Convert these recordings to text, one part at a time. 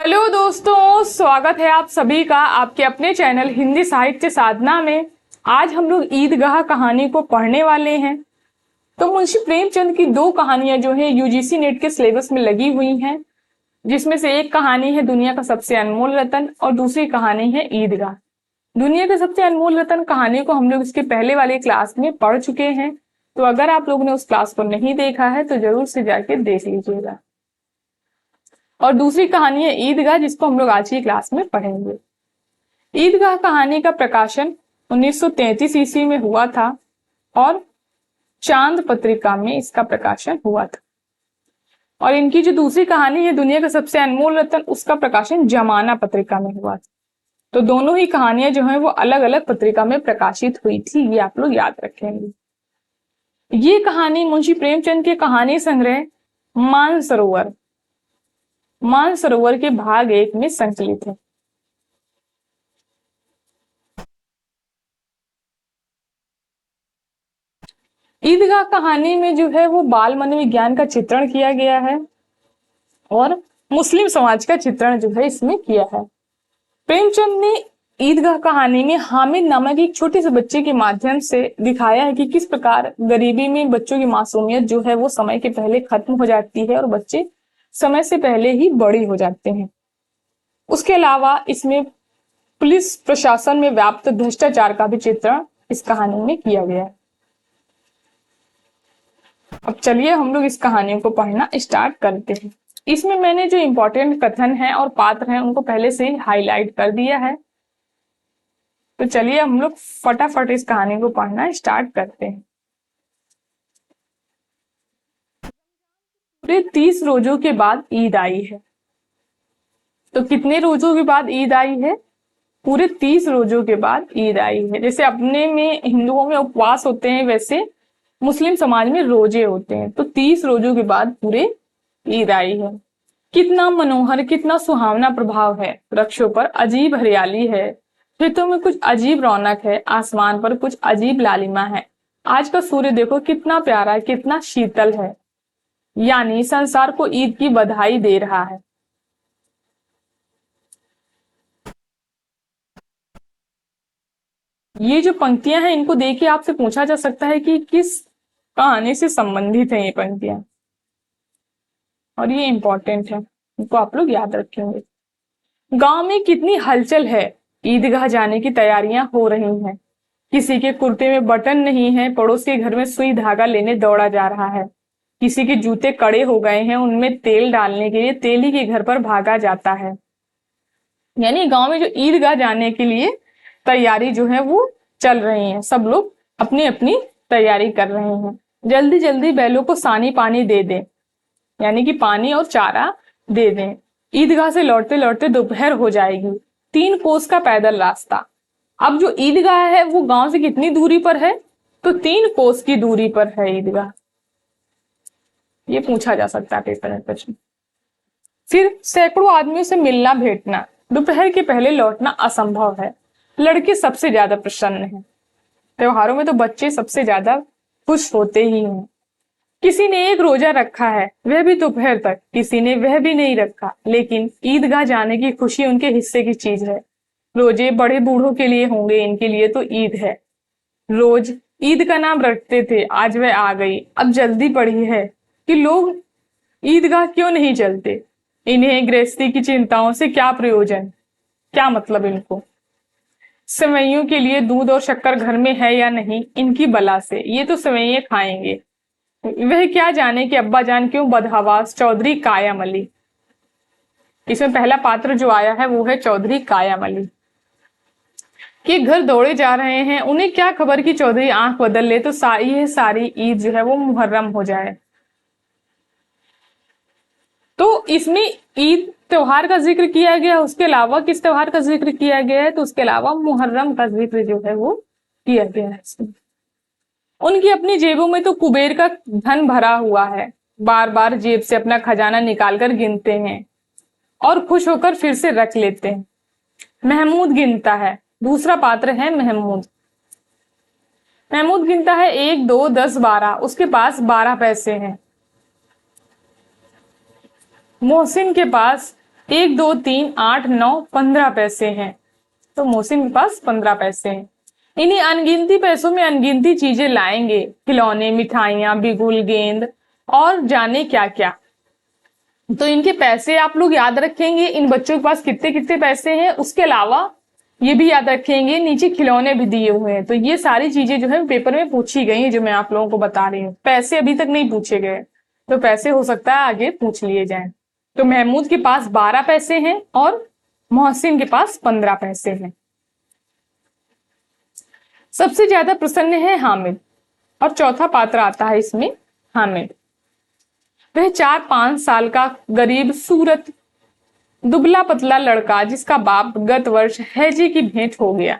Hello दोस्तों, स्वागत है आप सभी का आपके अपने चैनल हिंदी साहित्य साधना में। आज हम लोग ईदगाह कहानी को पढ़ने वाले हैं। तो मुंशी प्रेमचंद की दो कहानियां जो है यूजीसी नेट के सिलेबस में लगी हुई हैं, जिसमें से एक कहानी है दुनिया का सबसे अनमोल रतन और दूसरी कहानी है ईदगाह। दुनिया का सबसे अनमोल रतन कहानी को हम लोग इसके पहले वाले क्लास में पढ़ चुके हैं, तो अगर आप लोगों ने उस क्लास को नहीं देखा है तो जरूर से जाके देख लीजिएगा। और दूसरी कहानी है ईदगाह, जिसको हम लोग आज की क्लास में पढ़ेंगे। ईदगाह कहानी का प्रकाशन 1933 ईस्वी में हुआ था और चांद पत्रिका में इसका प्रकाशन हुआ था। और इनकी जो दूसरी कहानी है दुनिया का सबसे अनमोल रतन, उसका प्रकाशन जमाना पत्रिका में हुआ था। तो दोनों ही कहानियां जो है वो अलग अलग पत्रिका में प्रकाशित हुई थी, ये आप लोग याद रखेंगे। ये कहानी मुंशी प्रेमचंद के कहानी संग्रह मानसरोवर के भाग 1 में संकलित है। ईदगाह कहानी में जो है वो बाल मनोविज्ञान का चित्रण किया गया है और मुस्लिम समाज का चित्रण जो है इसमें किया है। प्रेमचंद ने ईदगाह कहानी में हामिद नामक एक छोटे से बच्चे के माध्यम से दिखाया है कि किस प्रकार गरीबी में बच्चों की मासूमियत जो है वो समय के पहले खत्म हो जाती है और बच्चे समय से पहले ही बड़ी हो जाते हैं। उसके अलावा इसमें पुलिस प्रशासन में व्याप्त भ्रष्टाचार का भी चित्रण इस कहानी में किया गया है। अब चलिए हम लोग इस कहानी को पढ़ना स्टार्ट करते हैं। इसमें मैंने जो इंपॉर्टेंट कथन है और पात्र हैं उनको पहले से ही हाईलाइट कर दिया है। तो चलिए हम लोग फटाफट इस कहानी को पढ़ना स्टार्ट करते हैं। पूरे 30 रोजों के बाद ईद आई है। तो कितने रोजों के बाद ईद आई है? पूरे 30 रोजों के बाद ईद आई है। जैसे अपने में हिंदुओं में उपवास होते हैं, वैसे मुस्लिम समाज में रोजे होते हैं। तो 30 रोजों के बाद पूरे ईद आई है। कितना मनोहर, कितना सुहावना प्रभाव है। वृक्षों पर अजीब हरियाली है, खेतों में कुछ अजीब रौनक है, आसमान पर कुछ अजीब लालिमा है। आज का सूर्य देखो कितना प्यारा है, कितना शीतल है, यानी संसार को ईद की बधाई दे रहा है। ये जो पंक्तियां हैं इनको देख के आपसे पूछा जा सकता है कि किस कहानी से संबंधित है ये पंक्तियां, और ये इंपॉर्टेंट है, इनको आप लोग याद रखेंगे। गांव में कितनी हलचल है, ईदगाह जाने की तैयारियां हो रही हैं। किसी के कुर्ते में बटन नहीं है, पड़ोस के घर में सुई धागा लेने दौड़ा जा रहा है। किसी के जूते कड़े हो गए हैं, उनमें तेल डालने के लिए तेली के घर पर भागा जाता है। यानी गांव में जो ईदगाह जाने के लिए तैयारी जो है वो चल रही है, सब लोग अपनी अपनी तैयारी कर रहे हैं। जल्दी जल्दी बैलों को सानी पानी दे दें, यानी कि पानी और चारा दे दें। ईदगाह से लौटते लौटते दोपहर हो जाएगी। 3 कोस का पैदल रास्ता। अब जो ईदगाह है वो गांव से कितनी दूरी पर है? तो 3 कोस की दूरी पर है ईदगाह। ये पूछा जा सकता है पेपर में प्रश्न। फिर सैकड़ों आदमियों से मिलना भेंटना, दोपहर के पहले लौटना असंभव है। लड़के सबसे ज्यादा प्रसन्न हैं। त्योहारों में तो बच्चे सबसे ज्यादा खुश होते ही हैं। किसी ने एक रोजा रखा है, वह भी दोपहर तक, किसी ने वह भी नहीं रखा, लेकिन ईदगाह जाने की खुशी उनके हिस्से की चीज है। रोजे बड़े बूढ़ों के लिए होंगे, इनके लिए तो ईद है। रोज ईद का नाम रखते थे, आज वह आ गई। अब जल्दी पड़ी है कि लोग ईदगाह क्यों नहीं चलते। इन्हें गृहस्थी की चिंताओं से क्या प्रयोजन, क्या मतलब इनको। सेवैयों के लिए दूध और शक्कर घर में है या नहीं, इनकी बला से, ये तो सेवैयां खाएंगे। वह क्या जाने कि अब्बा जान क्यों बदहवास चौधरी कायम अली। इसमें पहला पात्र जो आया है वो है चौधरी कायम अली, कि घर दौड़े जा रहे हैं। उन्हें क्या खबर कि चौधरी आंख बदल ले तो सारी ईद जो है वो मुहर्रम हो जाए। तो इसमें ईद त्योहार का जिक्र किया गया, उसके अलावा किस त्योहार का जिक्र किया गया है? तो उसके अलावा मुहर्रम का जिक्र जो है वो किया गया है इसमें। उनकी अपनी जेबों में तो कुबेर का धन भरा हुआ है। बार बार जेब से अपना खजाना निकालकर गिनते हैं और खुश होकर फिर से रख लेते हैं। महमूद गिनता है, दूसरा पात्र है महमूद। महमूद गिनता है 1 2 10 12, उसके पास 12 पैसे हैं। मोहसिन के पास 1 2 3 8 9 15 पैसे हैं। तो मोहसिन के पास 15 पैसे हैं। इन्हीं अनगिनती पैसों में अनगिनती चीजें लाएंगे, खिलौने, मिठाइयां, बिगुल, गेंद और जाने क्या क्या। तो इनके पैसे आप लोग याद रखेंगे, इन बच्चों के पास कितने कितने पैसे हैं। उसके अलावा ये भी याद रखेंगे नीचे खिलौने भी दिए हुए हैं। तो ये सारी चीजें जो है पेपर में पूछी गई हैं, जो मैं आप लोगों को बता रही हूँ। पैसे अभी तक नहीं पूछे गए, तो पैसे हो सकता है आगे पूछ लिए जाएं। तो महमूद के पास 12 पैसे हैं और मोहसिन के पास 15 पैसे हैं। सबसे ज्यादा प्रसन्न है हामिद, और चौथा पात्र आता है इसमें हामिद। वह 4-5 साल का गरीब सूरत दुबला पतला लड़का, जिसका बाप गत वर्ष हैजे की भेंट हो गया।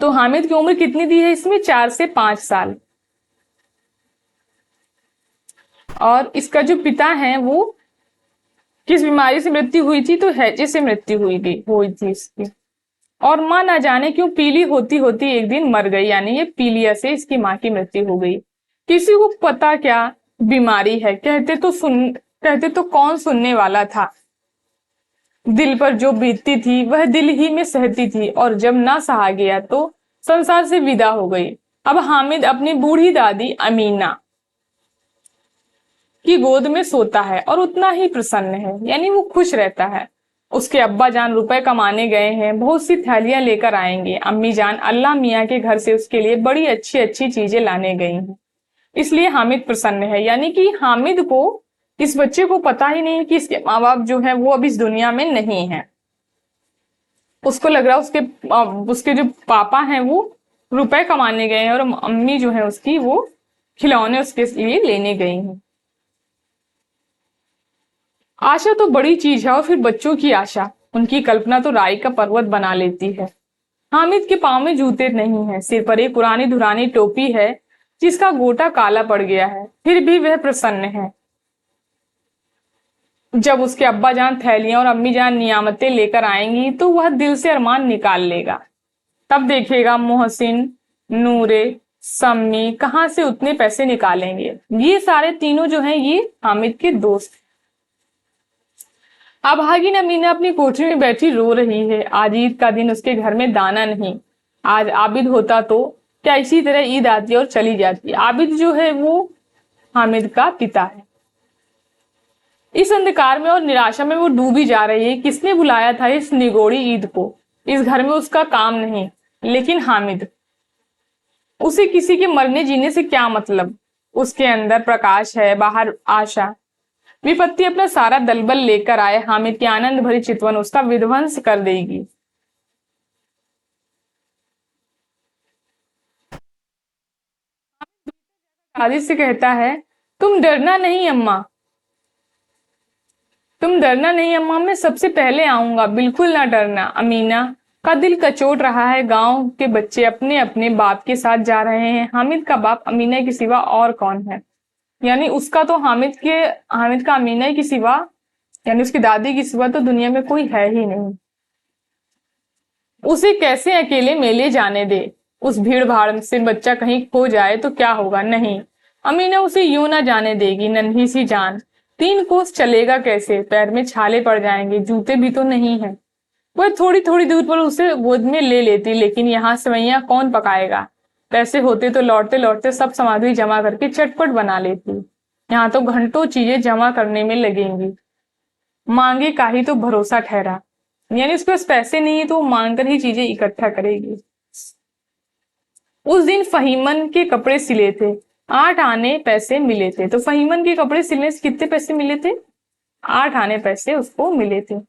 तो हामिद की उम्र कितनी दी है इसमें? 4 से 5 साल। और इसका जो पिता है वो किस बीमारी से मृत्यु हुई थी? तो हैजे से मृत्यु हुई थी इसकी। और माँ ना जाने क्यों पीली होती होती एक दिन मर गई, यानी ये पीलिया से इसकी माँ की मृत्यु हो गई। किसी को पता क्या बीमारी है? कहते तो कौन सुनने वाला था। दिल पर जो बीतती थी वह दिल ही में सहती थी, और जब ना सहा गया तो संसार से विदा हो गई। अब हामिद अपनी बूढ़ी दादी अमीना की गोद में सोता है और उतना ही प्रसन्न है, यानी वो खुश रहता है। उसके अब्बा जान रुपए कमाने गए हैं, बहुत सी थैलियां लेकर आएंगे। अम्मी जान अल्लाह मियाँ के घर से उसके लिए बड़ी अच्छी अच्छी चीजें लाने गई हैं, इसलिए हामिद प्रसन्न है। यानी कि हामिद को, इस बच्चे को पता ही नहीं कि इसके माँ बाप जो है वो अब इस दुनिया में नहीं है। उसको लग रहा है उसके जो पापा हैं वो रुपए कमाने गए हैं, और अम्मी जो है उसकी वो खिलौने उसके लिए लेने गई हैं। आशा तो बड़ी चीज है, और फिर बच्चों की आशा, उनकी कल्पना तो राई का पर्वत बना लेती है। हामिद के पाँव में जूते नहीं है, सिर पर एक पुरानी धुरानी टोपी है जिसका गोटा काला पड़ गया है, फिर भी वह प्रसन्न है। जब उसके अब्बा जान थैलियां और अम्मी जान नियामतें लेकर आएंगी तो वह दिल से अरमान निकाल लेगा। तब देखेगा मोहसिन, नूरे, सम्मी कहाँ से उतने पैसे निकालेंगे। ये सारे तीनों जो हैं ये हामिद के दोस्त। अभागिन अमीना अपनी कोठरी में बैठी रो रही है। आज ईद का दिन, उसके घर में दाना नहीं। आज आबिद होता तो क्या इसी तरह ईद आती और चली जाती। आबिद जो है वो हामिद का पिता है। इस अंधकार में और निराशा में वो डूबी जा रही है। किसने बुलाया था इस निगोड़ी ईद को? इस घर में उसका काम नहीं, लेकिन हामिद, उसे किसी के मरने जीने से क्या मतलब। उसके अंदर प्रकाश है, बाहर आशा। विपत्ति अपना सारा दलबल लेकर आए, हामिद की आनंद भरी चितवन उसका विध्वंस कर देगी। दादी से कहता है, तुम डरना नहीं अम्मा, तुम डरना नहीं अम्मा, मैं सबसे पहले आऊंगा, बिल्कुल ना डरना। अमीना का दिल कचोट रहा है। गांव के बच्चे अपने अपने बाप के साथ जा रहे हैं। हामिद का बाप अमीना के सिवा और कौन है? यानी उसका तो हामिद का अमीना के सिवा, यानी उसकी दादी के सिवा तो दुनिया में कोई है ही नहीं। उसे कैसे अकेले मेले जाने दे? उस भीड़ भाड़ से बच्चा कहीं खो जाए तो क्या होगा? नहीं, अमीना उसे यूं ना जाने देगी। नन्ही सी जान, 3 कोस चलेगा कैसे? पैर में छाले पड़ जाएंगे, जूते भी तो नहीं है। वह थोड़ी थोड़ी दूर पर उसे गोद में ले लेती, लेकिन यहाँ सेवैयां कौन पकाएगा? पैसे होते तो लौटते लौटते सब सामग्री जमा करके चटपट बना लेती। यहाँ तो घंटों चीजें जमा करने में लगेंगी। मांगे का ही तो भरोसा ठहरा, यानी उसके पास पैसे नहीं है तो वो मांग कर ही चीजें इकट्ठा करेगी। उस दिन फहीमन के कपड़े सिले थे, 8 आने पैसे मिले थे। तो फहीमन के कपड़े सिलने से कितने पैसे मिले थे? 8 आने पैसे उसको मिले थे।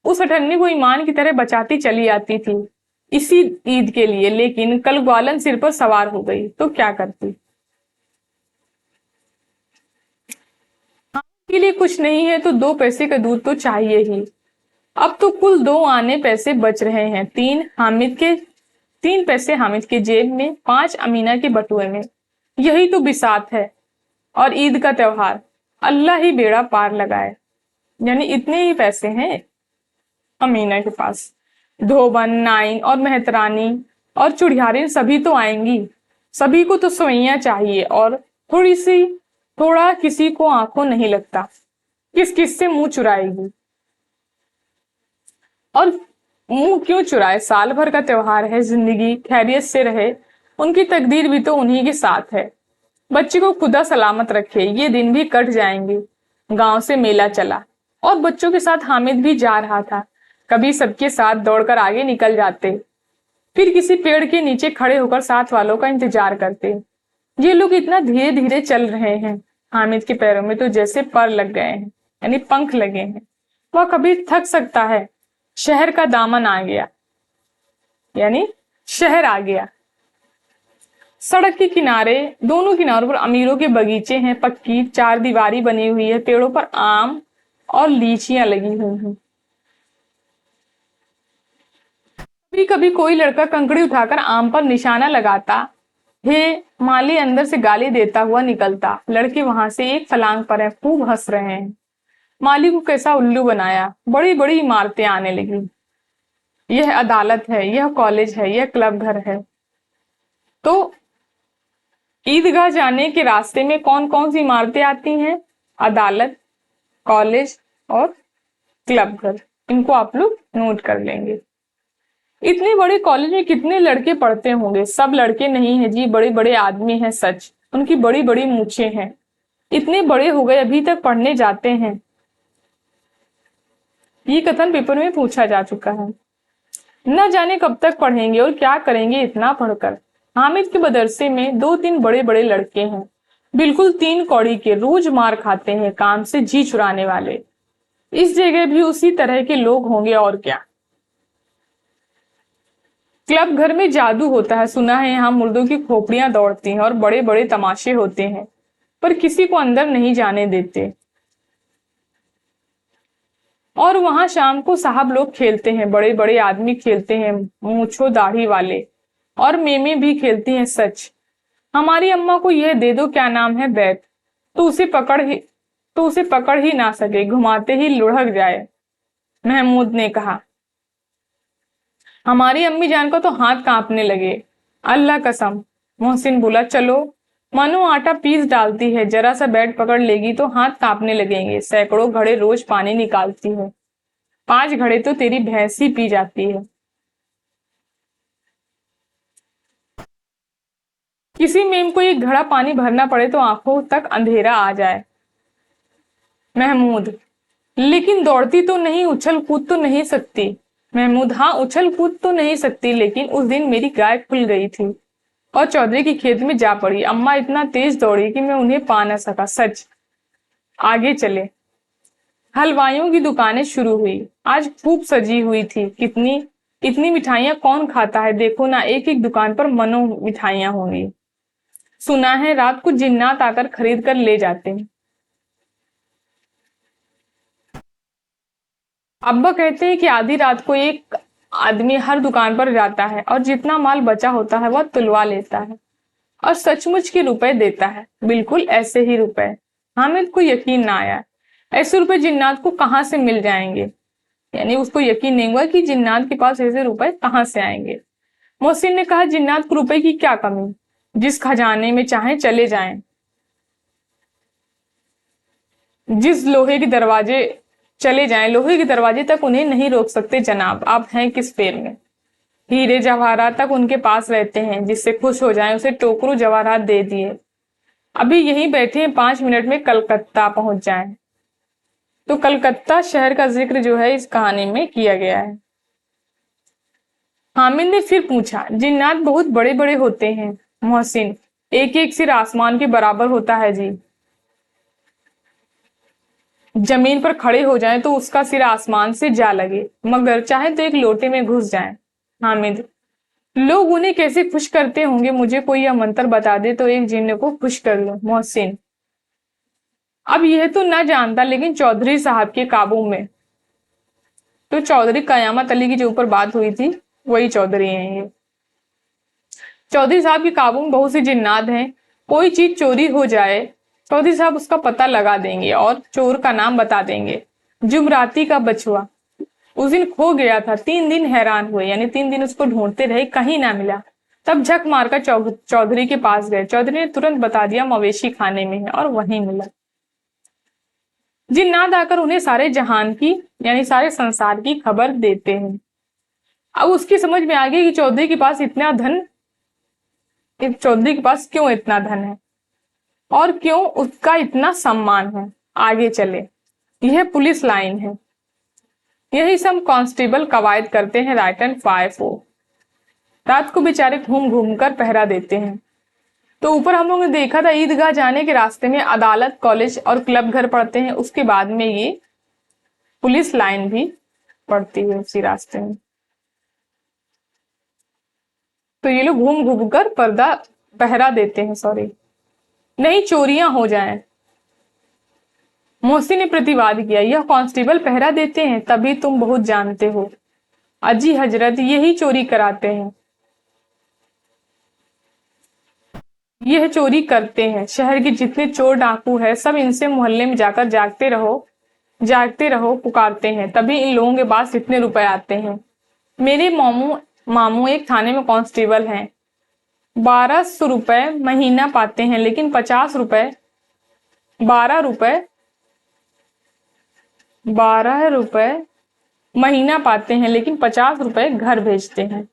उस अठन्नी को ईमान की तरह बचाती चली आती थी इसी ईद के लिए, लेकिन कल ग्वालन सिर पर सवार हो गई तो क्या करती? के लिए कुछ नहीं है तो 2 पैसे का दूध तो चाहिए ही। अब तो कुल 2 आने पैसे बच रहे हैं। 3 पैसे हामिद के जेब में, 5 अमीना के बटुए में। यही तो बिसात है और ईद का त्योहार। अल्लाह ही बेड़ा पार लगाए। यानी इतने ही पैसे हैं अमीना के पास। धोबन, नाइन और मेहतरानी और चुड़ियारिन सभी तो आएंगी। सभी को तो सवैयां चाहिए, और थोड़ा किसी को आंखों नहीं लगता। किस किस से मुंह चुराएगी, और मुंह क्यों चुराए? साल भर का त्योहार है, जिंदगी खैरियत से रहे, उनकी तकदीर भी तो उन्हीं के साथ है। बच्चे को खुदा सलामत रखे, ये दिन भी कट जाएंगे। गांव से मेला चला और बच्चों के साथ हामिद भी जा रहा था। कभी सबके साथ दौड़कर आगे निकल जाते, फिर किसी पेड़ के नीचे खड़े होकर साथ वालों का इंतजार करते। ये लोग इतना धीरे धीरे चल रहे हैं, हामिद के पैरों में तो जैसे पर लग गए हैं, यानी पंख लगे हैं। वह कभी थक सकता है। शहर का दामन आ गया, यानी शहर आ गया। सड़क के किनारे, दोनों किनारों पर अमीरों के बगीचे हैं, पक्की चार दीवारी बनी हुई है, पेड़ों पर आम और लीचियां लगी हुई हैं। कभी कभी कोई लड़का कंकड़ी उठाकर आम पर निशाना लगाता, हे माली अंदर से गाली देता हुआ निकलता। लड़के वहां से एक फलांग पर हैं, खूब हंस रहे हैं। माली को कैसा उल्लू बनाया, बड़ी बड़ी इमारतें आने लगी। यह अदालत है, यह कॉलेज है, यह क्लब घर है। तो ईदगाह जाने के रास्ते में कौन कौन सी इमारतें आती हैं? अदालत, कॉलेज और क्लब घर। इनको आप लोग नोट कर लेंगे। इतने बड़े कॉलेज में कितने लड़के पढ़ते होंगे? सब लड़के नहीं है जी, बड़े बड़े आदमी हैं, सच। उनकी बड़ी बड़ी मूछें हैं, इतने बड़े हो गए अभी तक पढ़ने जाते हैं। ये कथन पेपर में पूछा जा चुका है। न जाने कब तक पढ़ेंगे और क्या करेंगे इतना पढ़कर। हामिद के मदरसे में दो तीन बड़े बड़े लड़के हैं, बिल्कुल तीन कौड़ी के, रोज मार खाते हैं, काम से जी चुराने वाले। इस जगह भी उसी तरह के लोग होंगे और क्या। क्लब घर में जादू होता है, सुना है यहाँ मुर्दों की खोपड़ियां दौड़ती हैं और बड़े बड़े तमाशे होते हैं, पर किसी को अंदर नहीं जाने देते। और वहां शाम को साहब लोग खेलते हैं, बड़े बड़े आदमी खेलते हैं, मूछो दाढ़ी वाले, और मेमे भी खेलती हैं, सच। हमारी अम्मा को यह दे दो, क्या नाम है, बैट, तो उसे पकड़ ही ना सके, घुमाते ही लुढ़क जाए। महमूद ने कहा। हमारी अम्मी जान को तो हाथ कांपने लगे। अल्लाह कसम, मोहसिन बोला। चलो, मानो आटा पीस डालती है, जरा सा बैट पकड़ लेगी तो हाथ कांपने लगेंगे। सैकड़ों घड़े रोज पानी निकालती है, 5 घड़े तो तेरी भैंस ही पी जाती है। किसी मेम को एक घड़ा पानी भरना पड़े तो आंखों तक अंधेरा आ जाए। महमूद, लेकिन दौड़ती तो नहीं, उछल कूद तो नहीं सकती। महमूद, हाँ उछल कूद तो नहीं सकती, लेकिन उस दिन मेरी गाय खुल गई थी और चौधरी की खेत में जा पड़ी। अम्मा इतना तेज दौड़ी कि मैं उन्हें पा न सका, सच। आगे चले। हलवाइयों की दुकानें शुरू हुई, आज खूब सजी हुई थी। कितनी इतनी मिठाइयां कौन खाता है, देखो ना, एक एक दुकान पर मनो मिठाइयां होंगी। सुना है रात को जिन्नात आकर खरीद कर ले जाते हैं। अब्बा कहते हैं कि आधी रात को एक आदमी हर दुकान पर जाता है और जितना माल बचा होता है वह तुलवा लेता है और सचमुच के रुपए देता है, बिल्कुल ऐसे ही रुपए। हामिद को यकीन ना आया, ऐसे रुपए जिन्नात को कहाँ से मिल जाएंगे, यानी उसको यकीन नहीं हुआ कि जिन्नात के पास ऐसे रुपए कहाँ से आएंगे। मोहसिन ने कहा, जिन्नात को रुपए की क्या कमी, जिस खजाने में चाहे चले जाएं, जिस लोहे के दरवाजे चले जाएं, लोहे के दरवाजे तक उन्हें नहीं रोक सकते जनाब, आप हैं किस फेर में। हीरे जवाहरात तक उनके पास रहते हैं, जिससे खुश हो जाएं उसे टोकरू जवाहरात दे दिए। अभी यहीं बैठे हैं, 5 मिनट में कलकत्ता पहुंच जाएं। तो कलकत्ता शहर का जिक्र जो है इस कहानी में किया गया है। हामिद ने फिर पूछा, जिन्नात बहुत बड़े बड़े होते हैं। मोहसिन, एक एक सिर आसमान के बराबर होता है जी। जमीन पर खड़े हो जाएं तो उसका सिर आसमान से जा लगे, मगर चाहे तो एक लोटे में घुस जाएं। हामिद, लोग उन्हें कैसे खुश करते होंगे, मुझे कोई यह मंत्र बता दे तो एक जिन्न को खुश कर लूं। मोहसिन, अब यह तो ना जानता, लेकिन चौधरी साहब के काबू में। तो चौधरी कयामत अली की जो ऊपर बात हुई थी वही चौधरी हैं ये। चौधरी साहब के काबू में बहुत सी जिन्नात हैं, कोई चीज चोरी हो जाए चौधरी साहब उसका पता लगा देंगे और चोर का नाम बता देंगे। जुमराती का बछुआ उस दिन खो गया था, 3 दिन हैरान हुए, यानी 3 दिन उसको ढूंढते रहे, कहीं ना मिला। तब झक मारकर चौधरी के पास गए। चौधरी ने तुरंत बता दिया, मवेशी खाने में है, और वहीं मिला। जिन्नात आकर उन्हें सारे जहान की यानी सारे संसार की खबर देते हैं। अब उसकी समझ में आ गई कि चौधरी के पास इतना धन, चौधरी के पास क्यों इतना धन है और क्यों उसका इतना सम्मान है। आगे चले, यह पुलिस लाइन है। यही सब कांस्टेबल कवायद करते हैं राइट एंड 5-4। रात को बेचारे घूम घूम कर पहरा देते हैं। तो ऊपर हम लोगों ने देखा था ईदगाह जाने के रास्ते में अदालत, कॉलेज और क्लब घर पड़ते हैं, उसके बाद में ये पुलिस लाइन भी पड़ती है उसी रास्ते में। तो ये लोग घूम घूम कर पर्दा पहरा देते हैं, सॉरी, नहीं चोरियां हो जाएं। मोहसिन ने प्रतिवाद किया, यह कांस्टेबल पहरा देते हैं तभी तुम बहुत जानते हो। अजी हजरत यही चोरी कराते हैं, यह चोरी करते हैं। शहर के जितने चोर डाकू है सब इनसे मोहल्ले में जाकर जागते रहो पुकारते हैं, तभी इन लोगों के पास इतने रुपए आते हैं। मेरे मामू एक थाने में कांस्टेबल हैं, 1200 रुपए महीना पाते हैं, लेकिन 50 रुपए 12 रुपए महीना पाते हैं, लेकिन 50 रुपए घर भेजते हैं।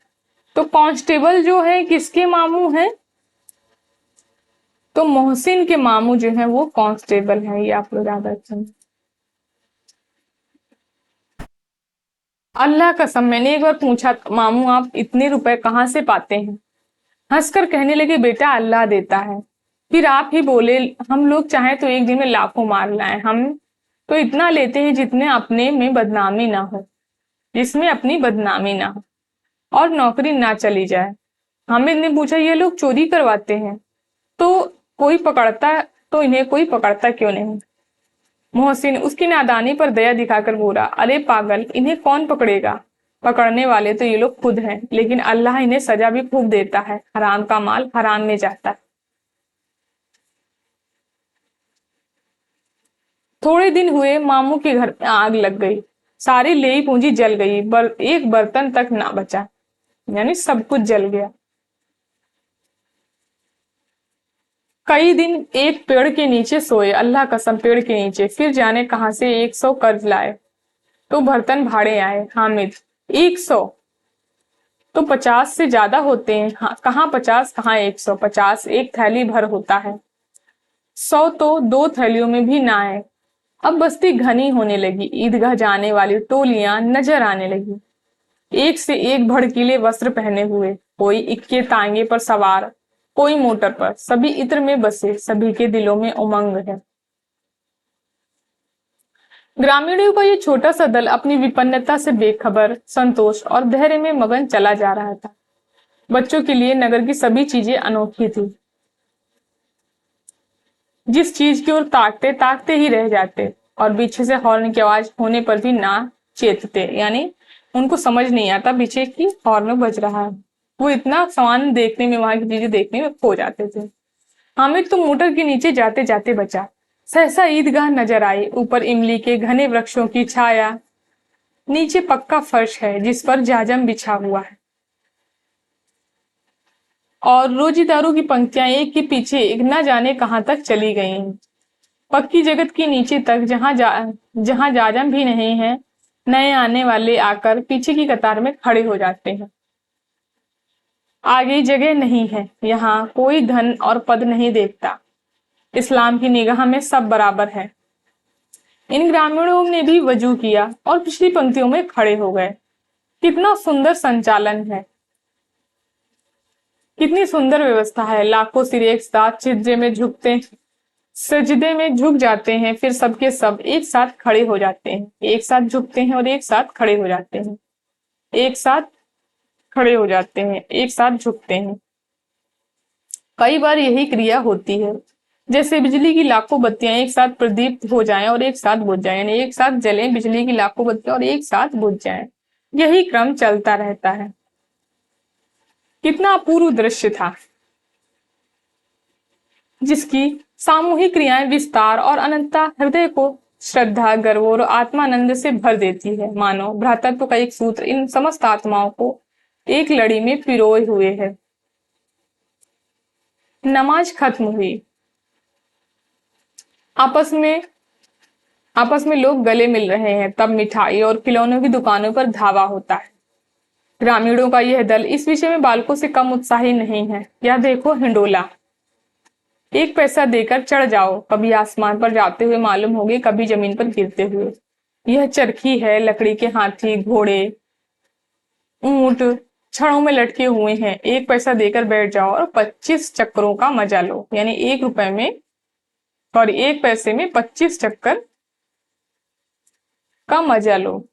तो कांस्टेबल जो है किसके मामू हैं? तो मोहसिन के मामू जो है वो कांस्टेबल है। ये आप लोग याद रखें। अल्लाह कसम, मैंने एक बार पूछा, मामू आप इतने रुपए कहाँ से पाते हैं? हंसकर कहने लगे, बेटा अल्लाह देता है। फिर आप ही बोले, हम लोग चाहे तो एक दिन में लाखों मार लाएं, हम तो इतना लेते हैं जितने अपने में बदनामी ना हो, जिसमें अपनी बदनामी ना हो और नौकरी ना चली जाए। हामिद ने पूछा, ये लोग चोरी करवाते हैं तो कोई पकड़ता, तो इन्हें कोई पकड़ता क्यों नहीं? मोहसिन उसकी नादानी पर दया दिखाकर बोला, अरे पागल, इन्हें कौन पकड़ेगा? पकड़ने वाले तो ये लोग खुद हैं, लेकिन अल्लाह इन्हें सजा भी खूब देता है। हराम का माल हराम में जाता है। थोड़े दिन हुए, मामू के घर में आग लग गई, सारी लेई पूंजी जल गई, एक बर्तन तक ना बचा, यानी सब कुछ जल गया। कई दिन एक पेड़ के नीचे सोए, अल्लाह कसम पेड़ के नीचे, फिर जाने कहां से 100 कर्ज लाए तो बर्तन भाड़े आए। हामिद 100 तो 50 से ज्यादा होते हैं। हाँ, कहाँ 50 कहाँ 100? 50 एक थैली भर होता है, 100 तो 2 थैलियों में भी ना आए। अब बस्ती घनी होने लगी, ईदगाह जाने वाली टोलियां नजर आने लगी, एक से एक भड़कीले वस्त्र पहने हुए, कोई इक्के तांगे पर सवार, कोई मोटर पर, सभी इत्र में बसे, सभी के दिलों में उमंग है। ग्रामीणों का ये छोटा सा दल अपनी विपन्नता से बेखबर, संतोष और धैर्य में मगन चला जा रहा था। बच्चों के लिए नगर की सभी चीजें अनोखी थी, जिस चीज की ओर ताकते ताकते ही रह जाते, और पीछे से हॉर्न की आवाज होने पर भी ना चेतते, यानी उनको समझ नहीं आता पीछे की हॉर्न बज रहा है। वो इतना सामान देखने में, वहां की चीजें देखने में खो जाते थे। हामिद तो मोटर के नीचे जाते जाते बचा। सहसा ईदगाह नजर आई, ऊपर इमली के घने वृक्षों की छाया, नीचे पक्का फर्श है जिस पर जाजम बिछा हुआ है, और रोजीदारों की पंक्तियां एक के पीछे एक न जाने कहां तक चली गई हैं। पक्की जगत के नीचे तक, जहां जाजम भी नहीं है, नए आने वाले आकर पीछे की कतार में खड़े हो जाते हैं। आगे जगह नहीं है, यहाँ कोई धन और पद नहीं देखता, इस्लाम की निगाह में सब बराबर है। इन ग्रामीणों ने भी वजू किया और पिछली पंक्तियों में खड़े हो गए। कितना सुंदर संचालन है, कितनी सुंदर व्यवस्था है। लाखों सिर एक साथ सजदे में झुक जाते हैं, फिर सबके सब एक साथ खड़े हो जाते हैं, एक साथ झुकते हैं और एक साथ खड़े हो जाते हैं, एक साथ खड़े हो जाते हैं, एक साथ झुकते हैं। कई बार यही क्रिया होती है, जैसे बिजली की लाखों बत्तियां एक साथ प्रदीप्त हो जाएं और एक साथ बुझ जाएं, यानी एक साथ जलें बिजली की लाखों बत्तियां और एक साथ बुझ जाएं। यही क्रम चलता रहता है। कितना अपूर्व दृश्य था, जिसकी सामूहिक क्रियाएं विस्तार और अनंतता हृदय को श्रद्धा, गर्व और आत्मानंद से भर देती है। मानो भ्रातृत्व का एक सूत्र इन समस्त आत्माओं को एक लड़ी में पिरोए हुए है। नमाज खत्म हुई। आपस में आपस में लोग गले मिल रहे हैं, तब मिठाई और खिलौनों की दुकानों पर धावा होता है। ग्रामीणों का यह दल इस विषय में बालकों से कम उत्साही नहीं है। यह देखो हिंडोला, 1 पैसा देकर चढ़ जाओ, कभी आसमान पर जाते हुए मालूम होगे, कभी जमीन पर गिरते हुए। यह चरखी है, लकड़ी के हाथी, घोड़े, ऊंट छड़ों में लटके हुए हैं। 1 पैसा देकर बैठ जाओ और 25 चक्करों का मजा लो। यानी 1 रुपए में और 1 पैसे में 25 चक्कर का मजा लो।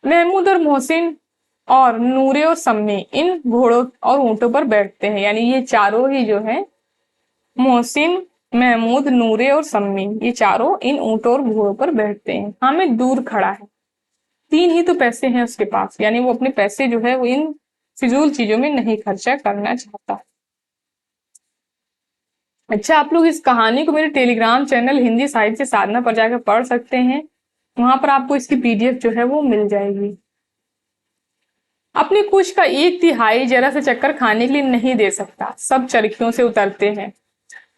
महमूद और मोहसिन और नूरे और सम्मी इन घोड़ों और ऊंटों पर बैठते हैं। यानी ये चारों ही जो है, मोहसिन, महमूद, नूरे और सम्मी, ये चारों इन ऊंटों और घोड़ों पर बैठते हैं। हामिद दूर खड़ा है, 3 ही तो पैसे हैं उसके पास। यानी वो अपने पैसे जो है वो इन फिजूल चीजों में नहीं खर्चा करना चाहता। अच्छा, आप लोग इस कहानी को मेरे टेलीग्राम चैनल हिंदी साहित्य साधना पर जाकर पढ़ सकते हैं। वहां पर आपको इसकी पीडीएफ जो है वो मिल जाएगी। अपनी कुछ का 1/3 जरा से चक्कर खाने के लिए नहीं दे सकता। सब चरखियों से उतरते हैं,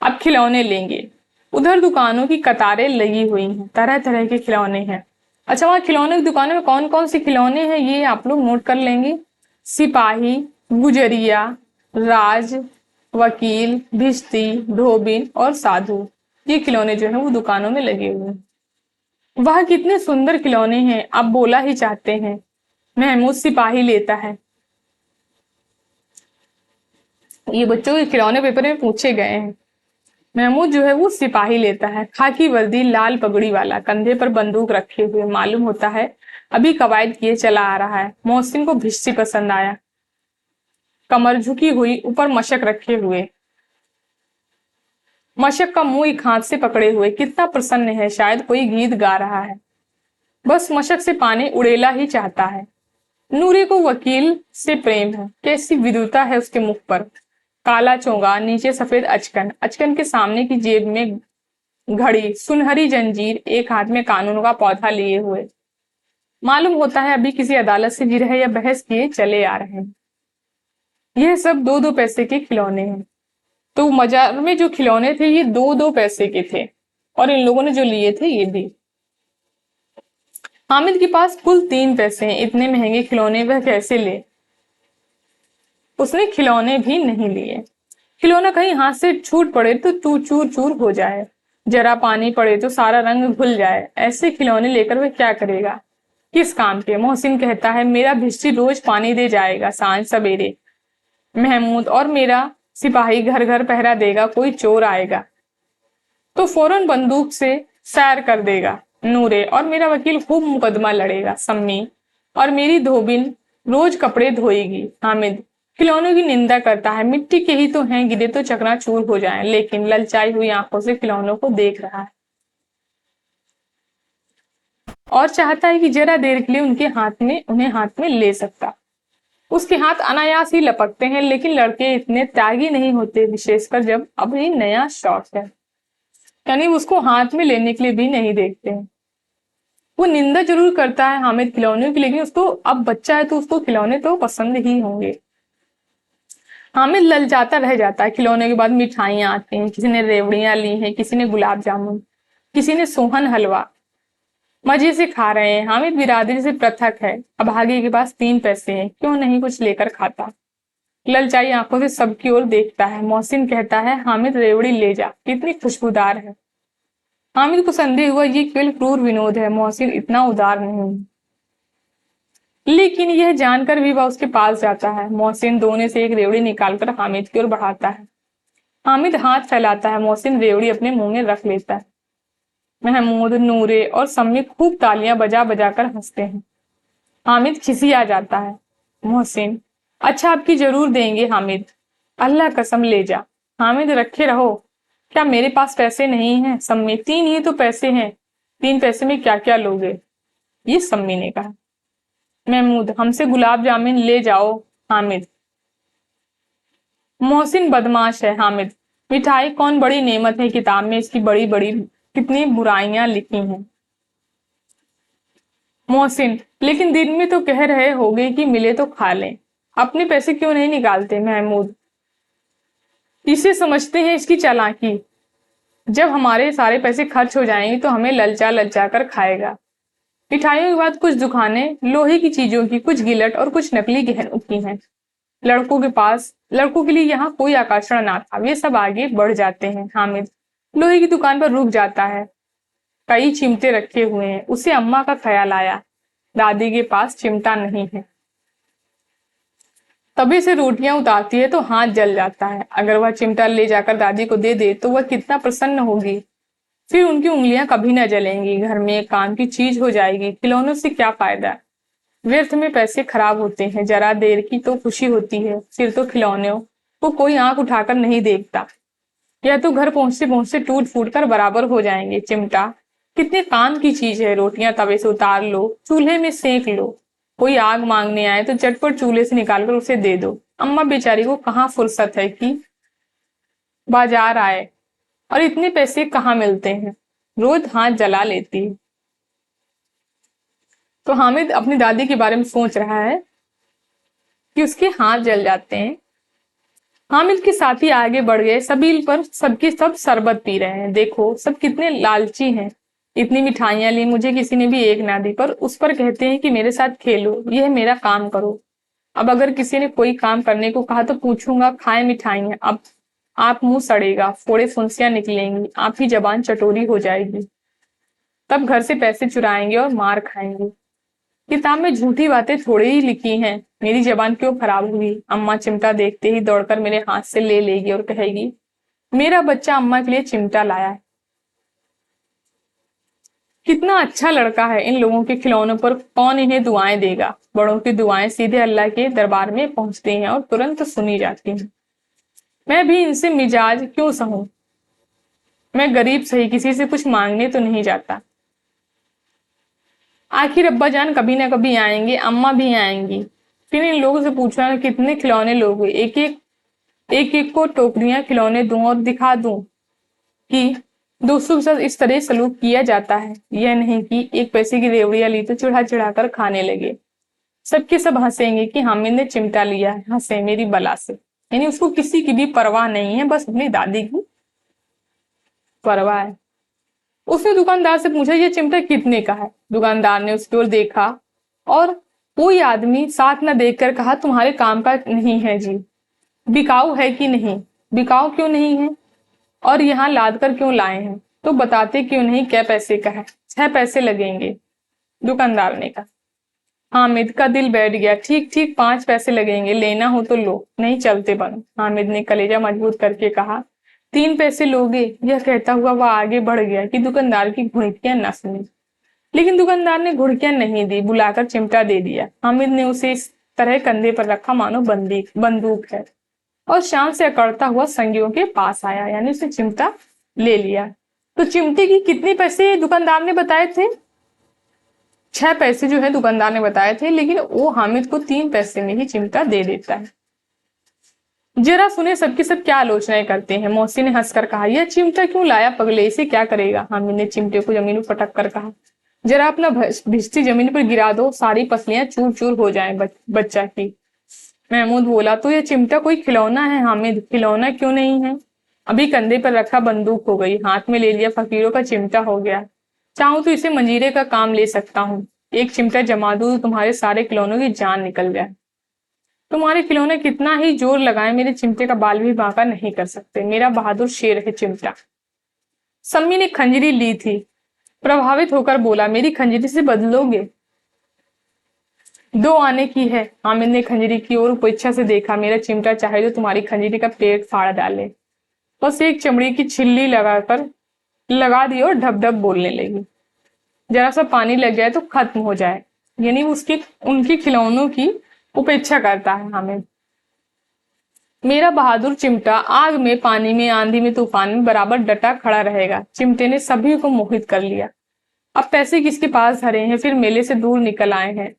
अब खिलौने लेंगे। उधर दुकानों की कतारें लगी हुई हैं, तरह तरह के खिलौने हैं। अच्छा, वहां खिलौने की दुकानों में कौन कौन से खिलौने हैं ये आप लोग नोट कर लेंगे। सिपाही, गुजरिया, राज, वकील, भिश्ती, धोबिन और साधु, ये खिलौने जो है वो दुकानों में लगे हुए हैं। वह कितने सुंदर खिलौने हैं, आप बोला ही चाहते हैं। महमूद सिपाही लेता है। ये बच्चों के खिलौने पेपर में पूछे गए हैं। महमूद जो है वो सिपाही लेता है, खाकी वर्दी, लाल पगड़ी वाला, कंधे पर बंदूक रखे हुए, मालूम होता है अभी कवायद किए चला आ रहा है। मोहसिन को भिश्ती पसंद आया, कमर झुकी हुई, ऊपर मशक रखे हुए, मशक का मुंह एक हाथ से पकड़े हुए, कितना प्रसन्न है, शायद कोई गीत गा रहा है, बस मशक से पानी उड़ेला ही चाहता है। नूरे को वकील से प्रेम है, कैसी विद्युता है उसके मुख पर। काला चोंगा, नीचे सफेद अचकन, अचकन के सामने की जेब में घड़ी, सुनहरी जंजीर, एक हाथ में कानून का पौधा लिए हुए, मालूम होता है अभी किसी अदालत से जिरह या बहस किए चले आ रहे हैं। यह सब 2-2 पैसे के खिलौने हैं। तो मजार में जो खिलौने थे ये 2-2 पैसे के थे, और इन लोगों ने जो लिए थे ये भी। हामिद के पास कुल 3 पैसे हैं, इतने महंगे खिलौने वह कैसे ले। उसने खिलौने भी नहीं लिए। खिलौना कहीं हाथ से छूट पड़े तो चूर चूर हो जाए, जरा पानी पड़े तो सारा रंग घुल जाए, ऐसे खिलौने लेकर वह क्या करेगा, किस काम के। मोहसिन कहता है मेरा भिश्ती रोज पानी दे जाएगा सांझ सवेरे। महमूद और मेरा सिपाही घर घर पहरा देगा, कोई चोर आएगा तो फौरन बंदूक से सैर कर देगा। नूरे और मेरा वकील खूब मुकदमा लड़ेगा। सम्मी और मेरी धोबिन रोज कपड़े धोएगी। हामिद खिलौनों की निंदा करता है, मिट्टी के ही तो हैं, गिरे तो चकनाचूर हो जाएं, लेकिन ललचाई हुई आंखों से खिलौनों को देख रहा है और चाहता है कि जरा देर के लिए उन्हें हाथ में ले सकता। उसके हाथ अनायास ही लपकते हैं, लेकिन लड़के इतने त्यागी नहीं होते, विशेषकर जब अभी नया शौक है। यानी उसको हाथ में लेने के लिए भी नहीं देखते हैं। वो निंदा जरूर करता है हामिद खिलौनों की, लेकिन उसको अब बच्चा है तो उसको खिलौने तो पसंद ही होंगे। हामिद ललचाता रह जाता है। खिलौने के बाद मिठाइयां आती हैं, किसी ने रेवड़ियां ली हैं, किसी ने गुलाब जामुन, किसी ने सोहन हलवा, मजे से खा रहे हैं। हामिद बिरादरी से पृथक है। अब आगे के पास 3 पैसे हैं, क्यों नहीं कुछ लेकर खाता। ललचाई आंखों से सबकी ओर देखता है। मोहसिन कहता है हामिद रेवड़ी ले जा, कितनी खुशबूदार है। हामिद को संदेह हुआ ये केवल क्रूर विनोद है, मोहसिन इतना उदार नहीं। लेकिन यह जानकर भी वह उसके पास जाता है। मोहसिन दोने से एक रेवड़ी निकालकर हामिद की ओर बढ़ाता है। हामिद हाथ फैलाता है, मोहसिन रेवड़ी अपने मुंह में रख लेता है। महमूद, नूरे और सम्मी खूब तालियां बजा बजा कर हंसते हैं। हामिद खिसी आ जाता है। मोहसिन अच्छा आपकी जरूर देंगे हामिद, अल्लाह कसम ले जा। हामिद रखे रहो, क्या मेरे पास पैसे नहीं हैं। सम्मी 3 ही तो पैसे हैं, 3 पैसे में क्या क्या लोगे, ये सम्मी ने कहा। महमूद हमसे गुलाब जामुन ले जाओ। हामिद मोहसिन बदमाश है। हामिद मिठाई कौन बड़ी नेमत है, किताब में इसकी बड़ी बड़ी कितनी बुराइयां लिखी हैं। मोहसिन लेकिन दिन में तो कह रहे होगे कि मिले तो खा लें, अपने पैसे क्यों नहीं निकालते। महमूद इसे समझते हैं इसकी चालाकी, जब हमारे सारे पैसे खर्च हो जाएंगे तो हमें ललचा ललचा कर खाएगा। मिठाइयों के बाद कुछ दुकानें लोहे की चीजों की, कुछ गिलट और कुछ नकली गहनों की हैं। लड़कों के लिए यहाँ कोई आकर्षण ना था, वे सब आगे बढ़ जाते हैं। हामिद लोहे की दुकान पर रुक जाता है। कई चिमटे रखे हुए हैं। उसे अम्मा का ख्याल आया, दादी के पास चिमटा नहीं है। तवे से रोटियां उतारती है तो हाथ जल जाता है। अगर वह चिमटा ले जाकर दादी को दे दे तो वह कितना प्रसन्न होगी। फिर उनकी उंगलियां कभी न जलेंगी। घर में एक काम की चीज हो जाएगी। खिलौनों से क्या फायदा, व्यर्थ में पैसे खराब होते हैं। जरा देर की तो खुशी होती है, फिर तो खिलौनों को कोई आंख उठाकर नहीं देखता। यह तो घर पहुंचते पहुंचते टूट फूट कर बराबर हो जाएंगे। चिमटा कितने काम की चीज है। रोटियां तवे से उतार लो, चूल्हे में सेक लो। कोई आग मांगने आए तो झटपट चूल्हे से निकालकर उसे दे दो। अम्मा बेचारी को कहाँ फुर्सत है कि बाजार आए, और इतने पैसे कहाँ मिलते हैं। रोज हाथ जला लेती है। तो हामिद अपनी दादी के बारे में सोच रहा है कि उसके हाथ जल जाते हैं। हामिद के साथी आगे बढ़ गए। सबील पर सबके सब शरबत पी रहे हैं। देखो सब कितने लालची हैं। इतनी मिठाइयां ली, मुझे किसी ने भी एक ना दी, पर उस पर कहते हैं कि मेरे साथ खेलो, यह मेरा काम करो। अब अगर किसी ने कोई काम करने को कहा तो पूछूंगा, खाए मिठाइयां। अब आप मुंह सड़ेगा, फोड़े फुंसियां निकलेंगी, आप ही जबान चटोरी हो जाएगी। तब घर से पैसे चुराएंगे और मार खाएंगे। किताब में झूठी बातें थोड़ी ही लिखी हैं। मेरी जबान क्यों खराब हुई। अम्मा चिमटा देखते ही दौड़कर मेरे हाथ से ले लेगी और कहेगी, मेरा बच्चा अम्मा के लिए चिमटा लाया है। कितना अच्छा लड़का है। इन लोगों के खिलौनों पर कौन इन्हें दुआएं देगा। बड़ों की दुआएं सीधे अल्लाह के दरबार में पहुंचती हैं और तुरंत सुनी जाती हैं। मैं भी इनसे मिजाज क्यों सहूं। मैं गरीब सही, किसी से कुछ मांगने तो नहीं जाता। आखिर अब्बा जान कभी ना कभी आएंगे, अम्मा भी आएंगी। फिर इन लोगों से पूछना कितने खिलौने लोगे। एक एक को टोकरियां खिलौने दूं और दिखा दूं कि दोस्तों के साथ इस तरह सलूक किया जाता है। यह नहीं कि एक पैसे की रेवड़ियां ली तो चिढ़ा चिढ़ा कर खाने लगे। सबके सब हंसेंगे कि हामिद ने चिमटा लिया है। हंसे मेरी बला से। यानी उसको किसी की भी परवाह नहीं है, बस अपनी दादी की परवाह है। उसने दुकानदार से पूछा, यह चिमटा कितने का है। दुकानदार ने उसकी ओर देखा और कोई आदमी साथ न देखकर कहा, तुम्हारे काम का नहीं है जी। बिकाऊ है कि नहीं। बिकाऊ क्यों नहीं है और यहाँ लाद कर क्यों लाए हैं, तो बताते क्यों नहीं क्या पैसे का है। 6 पैसे लगेंगे, दुकानदार ने कहा। हामिद का दिल बैठ गया। ठीक ठीक 5 पैसे लगेंगे, लेना हो तो लो, नहीं चलते बनो। हामिद ने कलेजा मजबूत करके कहा, 3 पैसे लोगे। यह कहता हुआ वह आगे बढ़ गया कि दुकानदार की घुड़कियां न सुनी। लेकिन दुकानदार ने घुड़कियां नहीं दी, बुलाकर चिमटा दे दिया। हामिद ने उसे इस तरह कंधे पर रखा मानो बंदूक है, और शान से अकड़ता हुआ संगियों के पास आया। यानी उसने चिमटा ले लिया। तो चिमटे की कितने पैसे दुकानदार ने बताए थे। 6 पैसे जो है दुकानदार ने बताए थे, लेकिन वो हामिद को 3 पैसे में ही चिमटा दे देता है। जरा सुने सबकी सब क्या आलोचनाएं करते हैं। मौसी ने हंसकर कहा, यह चिमटा क्यों लाया पगले, इसे क्या करेगा। हामिद ने चिमटे को जमीन पर पटक कर कहा, जरा अपना भिश्ती जमीन पर गिरा दो, सारी पसलियां चूर चूर हो जाएं बच्चा की। महमूद बोला, तो यह चिमटा कोई खिलौना है। हामिद, खिलौना क्यों नहीं है। अभी कंधे पर रखा बंदूक हो गई, हाथ में ले लिया फकीरों का चिमटा हो गया। चाहूं तो इसे मंजीरे का काम ले सकता हूँ। एक चिमटा जमा दूं तो तुम्हारे सारे खिलौनों की जान निकल जाए। तुम्हारे खिलौने कितना ही जोर लगाए, मेरे चिमटे का बाल भी बांका नहीं कर सकते। मेरा बहादुर शेर है चिमटा। सम्मी ने खंजरी ली थी, प्रभावित होकर बोला, मेरी खंजरी से बदलोगे। 2 आने की है। हामिद ने खंजरी की ओर उपेक्षा से देखा, मेरा चिमटा चाहे तो तुम्हारी खंजरी का पेट फाड़ डाले। बस एक चमड़ी की छिल्ली लगा दी और ढप ढप बोलने लगी। जरा सा पानी लग जाए तो खत्म हो जाए। यानी उनकी खिलौनों की उपेक्षा करता है हामिद। मेरा बहादुर चिमटा आग में, पानी में, आंधी में, तूफान में बराबर डटा खड़ा रहेगा। चिमटे ने सभी को मोहित कर लिया। अब पैसे किसके पास धरे हैं। फिर मेले से दूर निकल आए हैं।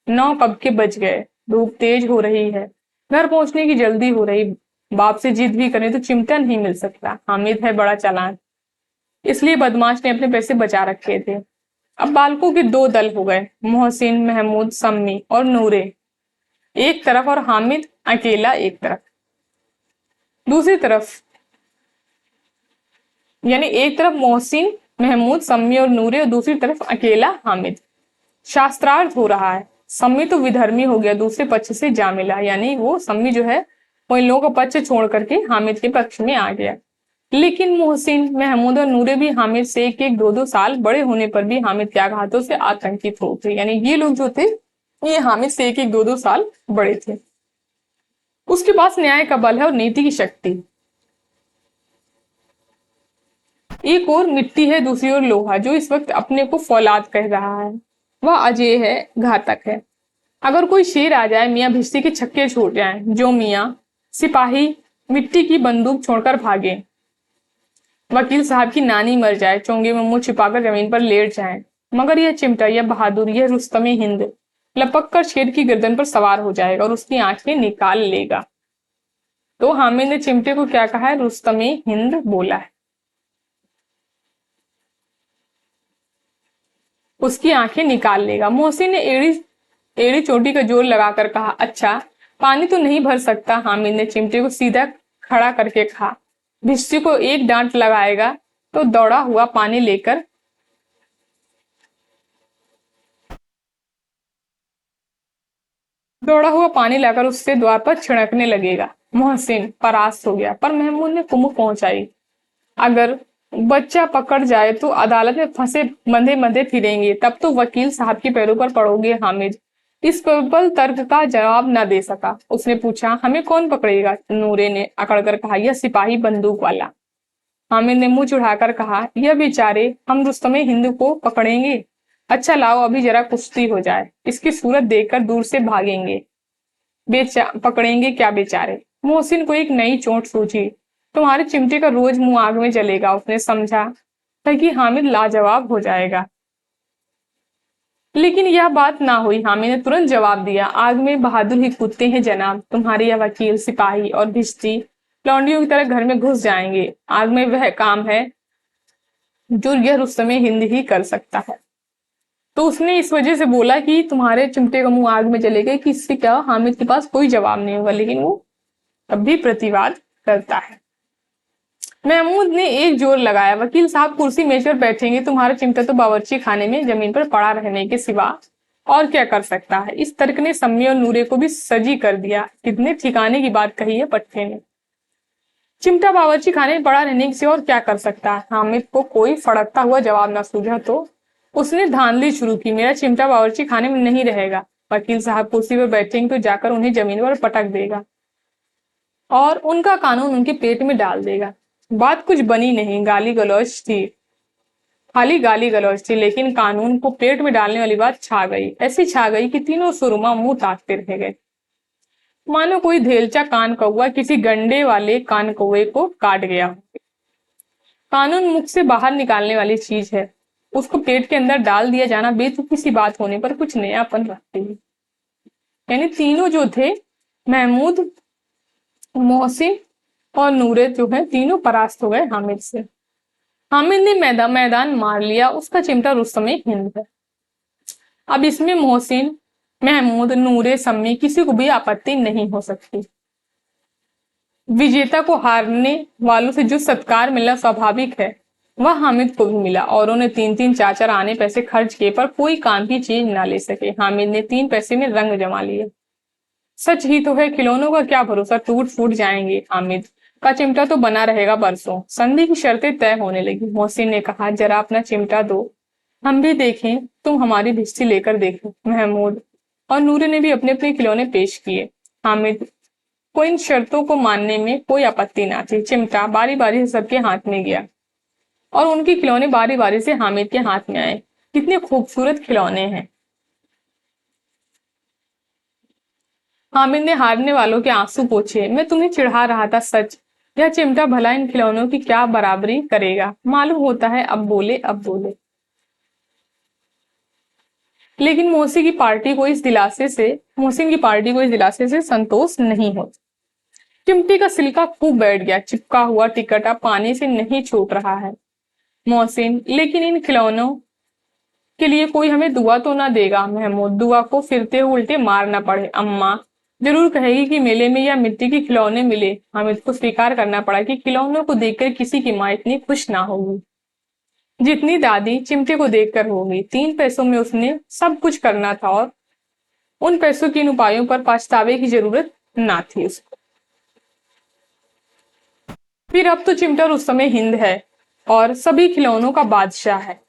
9 कब के बज गए। धूप तेज हो रही है, घर पहुंचने की जल्दी हो रही। बाप से जिद भी करें तो चिमटा नहीं मिल सकता। हामिद है बड़ा चालाक, इसलिए बदमाश ने अपने पैसे बचा रखे थे। अब बालकों के 2 दल हो गए, मोहसिन, महमूद, सम्मी और नूरे एक तरफ और हामिद अकेला एक तरफ। दूसरी तरफ यानी एक तरफ मोहसिन, महमूद, सम्मी और नूरे और दूसरी तरफ अकेला हामिद। शास्त्रार्थ हो रहा है। सम्मी तो विधर्मी हो गया, दूसरे पक्ष से जामिला, यानी वो सम्मी जो है वो इन लोगों का पक्ष छोड़ करके हामिद के पक्ष में आ गया। लेकिन मोहसिन, महमूद और नूरे भी हामिद से एक एक दो दो साल बड़े होने पर भी हामिद के आघातों से आतंकित हो थे। यानी ये लोग जो थे ये हामिद से एक एक दो दो साल बड़े थे। उसके पास न्याय का बल है और नीति की शक्ति। एक और मिट्टी है, दूसरी ओर लोहा, जो इस वक्त अपने को फौलाद कह रहा है। वह अजय है, घातक है। अगर कोई शेर आ जाए, मियाँ भिश्ती के छक्के छूट जाएं, जो मियाँ सिपाही मिट्टी की बंदूक छोड़कर भागे, वकील साहब की नानी मर जाए, चोंगे में मुंह छिपाकर जमीन पर लेट जाए, मगर यह चिमटा, यह बहादुर, यह रुस्तमे हिंद लपक कर शेर की गर्दन पर सवार हो जाएगा और उसकी आंखें निकाल लेगा। तो हामिद ने चिमटे को क्या कहा है? रुस्तमे हिंद बोला है। उसकी आंखें निकाल लेगा। मोहसिन ने एड़ी एड़ी चोटी का जोर लगाकर कहा, अच्छा पानी तो नहीं भर सकता। हामिद ने चिमटे को सीधा खड़ा करके कहा, भिश्ती को एक डांट लगाएगा तो दौड़ा हुआ पानी लाकर उससे द्वार पर छिड़कने लगेगा। मोहसिन परास्त हो गया, पर महमूद ने कुमुक पहुंचाई, अगर बच्चा पकड़ जाए तो अदालत में फंसे बंधे बंधे फिरेंगे, तब तो वकील साहब के पैरों पर पड़ोगे। हामिद इस प्रबल तर्क का जवाब न दे सका। उसने पूछा, हमें कौन पकड़ेगा? नूरे ने अकड़कर कहा, यह सिपाही बंदूक वाला। हामिद ने मुंह चढ़ाकर कहा, यह बेचारे, हम रुस्तमे हिंद को पकड़ेंगे? अच्छा लाओ अभी जरा कुश्ती हो जाए, इसकी सूरत देखकर दूर से भागेंगे। पकड़ेंगे क्या बेचारे? मोहसिन को एक नई चोट सूझी। तुम्हारे चिमटे का रोज मुंह आग में जलेगा। उसने समझा था कि हामिद लाजवाब हो जाएगा, लेकिन यह बात ना हुई। हामिद ने तुरंत जवाब दिया, आग में बहादुर ही कूदते हैं जनाब। तुम्हारे यह वकील, सिपाही और भिश्ती लौंडियों की तरह घर में घुस जाएंगे। आग में वह काम है जो यह रुस्तमे हिंद ही कर सकता है। तो उसने इस वजह से बोला कि तुम्हारे चिमटे का मुंह आग में जलेगा कि इससे क्या हामिद के पास कोई जवाब नहीं होगा, लेकिन वो तब भी प्रतिवाद करता है। महमूद ने एक जोर लगाया, वकील साहब कुर्सी मेज पर बैठेंगे, तुम्हारा चिमटा तो बावर्ची खाने में जमीन पर पड़ा रहने के सिवा और क्या कर सकता है। इस तर्क ने सम्मी और नूरे को भी सजी कर दिया। कितने ठिकाने की बात कही है पट्टे ने। चिमटा बावर्ची खाने में पड़ा रहने से और क्या कर सकता है। हामिद को कोई फड़कता हुआ जवाब न सूझा तो उसने धांधली शुरू की, मेरा चिमटा बावर्ची खाने में नहीं रहेगा। वकील साहब कुर्सी पर बैठेंगे तो जाकर उन्हें जमीन पर पटक देगा और उनका कानून उनके पेट में डाल देगा। बात कुछ बनी नहीं, गाली गलौज थी, खाली गाली गलौज थी, लेकिन कानून को पेट में डालने वाली बात छा गई। ऐसी छा गई कि तीनों सुरमा मुंह ताकते रह गए, मानो कोई धेलचा कान कौआ किसी गंडे वाले कान कौए को काट गया। कानून मुख से बाहर निकालने वाली चीज है, उसको पेट के अंदर डाल दिया जाना बेतुकी सी बात होने पर कुछ नयापन रखती है। यानी तीनों जो थे, महमूद, मोहसिन और नूरे जो है, तीनों परास्त हो गए हामिद से। हामिद ने मैदान मार लिया, उसका चिमटा रुस्तमे हिंद है। अब इसमें मोहसिन, महमूद, नूरे, सम्मी किसी को भी आपत्ति नहीं हो सकती। विजेता को हारने वालों से जो सत्कार मिलना स्वाभाविक है, वह हामिद को भी मिला। औरों ने 3-3 4-4 आने पैसे खर्च किए पर कोई काम की चीज ना ले सके। हामिद ने 3 पैसे में रंग जमा लिए। सच ही तो है, खिलौनों का क्या भरोसा, टूट फूट जाएंगे। हामिद का चिमटा तो बना रहेगा बरसों। संधि की शर्तें तय होने लगी। मोहसिन ने कहा, जरा अपना चिमटा दो, हम भी देखें, तुम हमारी भिश्ती लेकर देखो। महमूद और नूरे ने भी अपने अपने खिलौने पेश किए। हामिद को इन शर्तों को मानने में कोई आपत्ति ना थी। चिमटा बारी बारी से सबके हाथ में गया और उनके खिलौने बारी बारी से हामिद के हाथ में आए। कितने खूबसूरत खिलौने हैं। हामिद ने हारने वालों के आंसू पोंछे, मैं तुम्हें चिढ़ा रहा था, सच। यह चिमटा भला इन खिलौनों की क्या बराबरी करेगा। मालूम होता है, अब बोले अब बोले। लेकिन मोहसिन की पार्टी को इस दिलासे से संतोष नहीं होता। चिमटे का सिलका खूब बैठ गया, चिपका हुआ टिकट अब पानी से नहीं छूट रहा है। मोहसिन, लेकिन इन खिलौनों के लिए कोई हमें दुआ तो ना देगा। महमूद, दुआ को फिरते उल्टे मार ना पड़े। अम्मा, जरूर कहेगी कि मेले में या मिट्टी के खिलौने मिले। हामिद को स्वीकार करना पड़ा कि खिलौनों को देखकर किसी की माँ इतनी खुश ना होगी जितनी दादी चिमटे को देखकर होगी। 3 पैसों में उसने सब कुछ करना था और उन पैसों के इन उपायों पर पछतावे की जरूरत ना थी उसको। फिर अब तो चिमटा उस समय हिंद है और सभी खिलौनों का बादशाह है।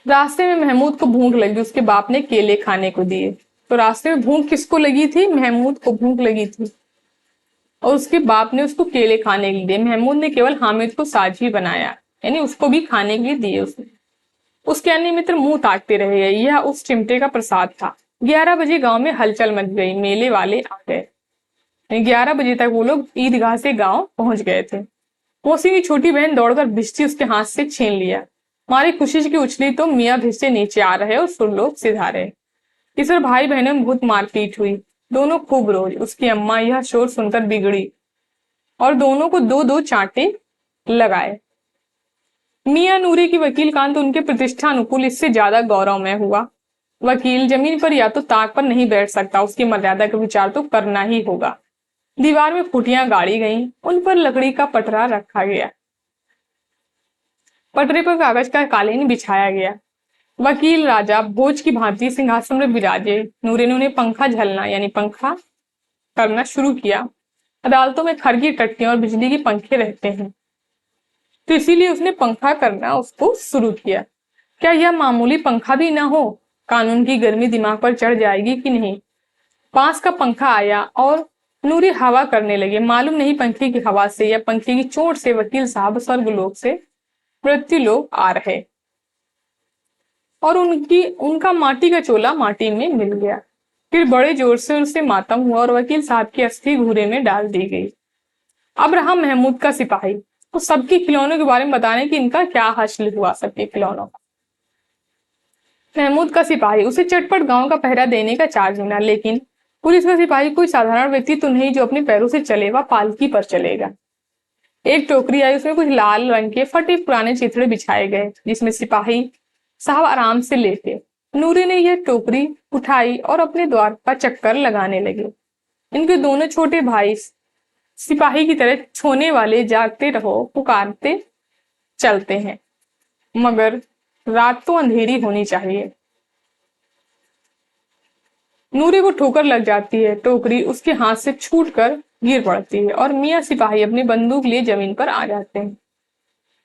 रास्ते में महमूद को भूख लगी, उसके बाप ने केले खाने को दिए। तो रास्ते में भूख किसको लगी थी? महमूद को भूख लगी थी और उसके बाप ने उसको केले खाने के लिए दिए। महमूद ने केवल हामिद को साझी बनाया, यानी उसको भी खाने के लिए दिए उसने। उसके अन्य मित्र मुंह ताकते रहे। यह उस चिमटे का प्रसाद था। 11 बजे गांव में हलचल मच गई। मेले वाले आ गए। 11 बजे तक वो लोग ईदगाह से गांव पहुंच गए थे। मोसी की छोटी बहन दौड़कर भिश्ती उसके हाथ से छीन लिया। मारी खुशी की उछली तो मियाँ भिश्ते नीचे आ रहे और सुरलोक सिधा रहे। इस पर भाई बहनों में बहुत मारपीट हुई। दोनों खूब रोई। उसकी अम्मा यह शोर सुनकर बिगड़ी और दोनों को 2-2 चांटे लगाए। मियाँ नूरी की वकील कांत उनके प्रतिष्ठा अनुकूल इससे ज्यादा गौरवमय हुआ। वकील जमीन पर या तो ताक पर नहीं बैठ सकता, उसकी मर्यादा का विचार तो करना ही होगा। दीवार में फुटियां गाड़ी गईं, उन पर लकड़ी का पटरा रखा गया। पटरे पर कागज का कालीन बिछाया गया। वकील राजा भोज की भांति सिंहासन में विराजे। नूरे ने उन्हें पंखा झलना यानी पंखा करना शुरू किया। अदालतों में खर की टट्टियां और बिजली के पंखे रहते हैं, तो इसीलिए उसने पंखा करना उसको शुरू किया। क्या यह मामूली पंखा भी ना हो? कानून की गर्मी दिमाग पर चढ़ जाएगी कि नहीं। पास का पंखा आया और नूरी हवा करने लगे। मालूम नहीं पंखे की हवा से या पंखे की चोट से वकील साहब स्वर्गलोक से मृत्यु लोग आ रहे और उनका माटी का चोला माटी में मिल गया। फिर बड़े जोर से उनसे मातम हुआ और वकील साहब की अस्थि घूरे में डाल दी गई। अब रहा महमूद का सिपाही। तो सबके खिलौनों के बारे में बताने कि इनका क्या हासिल हुआ सबके खिलौनों का। महमूद का सिपाही, उसे चटपट गांव का पहरा देने का चार्ज मिला, लेकिन पुलिस का सिपाही कोई साधारण व्यक्ति तो नहीं जो अपने पैरों से चले व पालकी पर चलेगा। एक टोकरी आई, उसमें कुछ लाल रंग के फटे पुराने चिथड़े बिछाए गए जिसमें सिपाही साहब आराम से लेटे। नूरी ने यह टोकरी उठाई और अपने द्वार पर चक्कर लगाने लगे। इनके दोनों छोटे भाई सिपाही की तरह छोने वाले जागते रहो पुकारते चलते हैं, मगर रात तो अंधेरी होनी चाहिए। नूरे को ठोकर लग जाती है। टोकरी उसके हाथ से छूटकर गिर पड़ती है और मियाँ सिपाही अपनी बंदूक लिए जमीन पर आ जाते हैं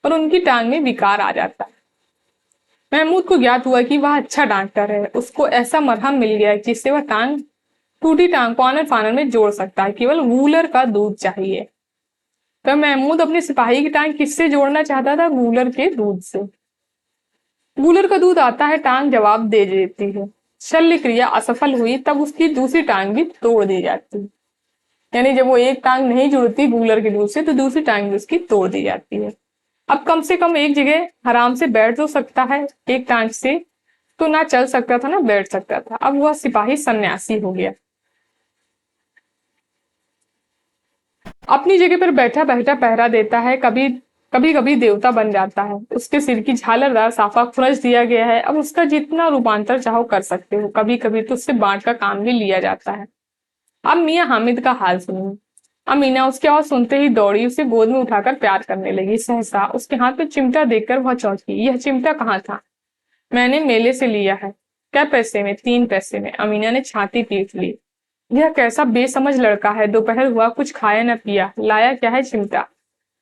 और उनकी टांग में विकार आ जाता है। महमूद को ज्ञात हुआ कि वह अच्छा डॉक्टर है। उसको ऐसा मरहम मिल गया जिससे वह टूटी टांग को आनर फानर में जोड़ सकता है। केवल गूलर का दूध चाहिए। तो महमूद अपने सिपाही की टांग किससे जोड़ना चाहता था? गूलर के दूध से। गूलर का दूध आता है, टांग जवाब दे देती है। शल्य क्रिया असफल हुई तब उसकी दूसरी टांग भी तोड़ दी जाती है। यानी जब वो एक टांग नहीं जुड़ती गूलर के दूध से तो दूसरी टांग भी उसकी तोड़ दी जाती है। अब कम से कम एक जगह आराम से बैठ तो सकता है, एक टांग से तो ना चल सकता था ना बैठ सकता था। अब वह सिपाही सन्यासी हो गया। अपनी जगह पर बैठा बैठा पहरा देता है, कभी कभी कभी देवता बन जाता है। उसके सिर की झालरदार साफा खुरच दिया गया है। अब उसका जितना रूपांतर चाहो कर सकते हो। कभी कभी तो उससे बांट का काम भी लिया जाता है। अब मियाँ हामिद का हाल सुनिए। अमीना उसकी आवाज सुनते ही दौड़ी, उसे गोद में उठाकर प्यार करने लगी। सहसा उसके हाथ में चिमटा देखकर वह चौंकी। यह चिमटा कहाँ था? मैंने मेले से लिया है। क्या पैसे में? 3 पैसे में। अमीना ने छाती पीट ली। यह कैसा बेसमझ लड़का है, दोपहर हुआ कुछ खाया न पिया, लाया क्या है चिमटा?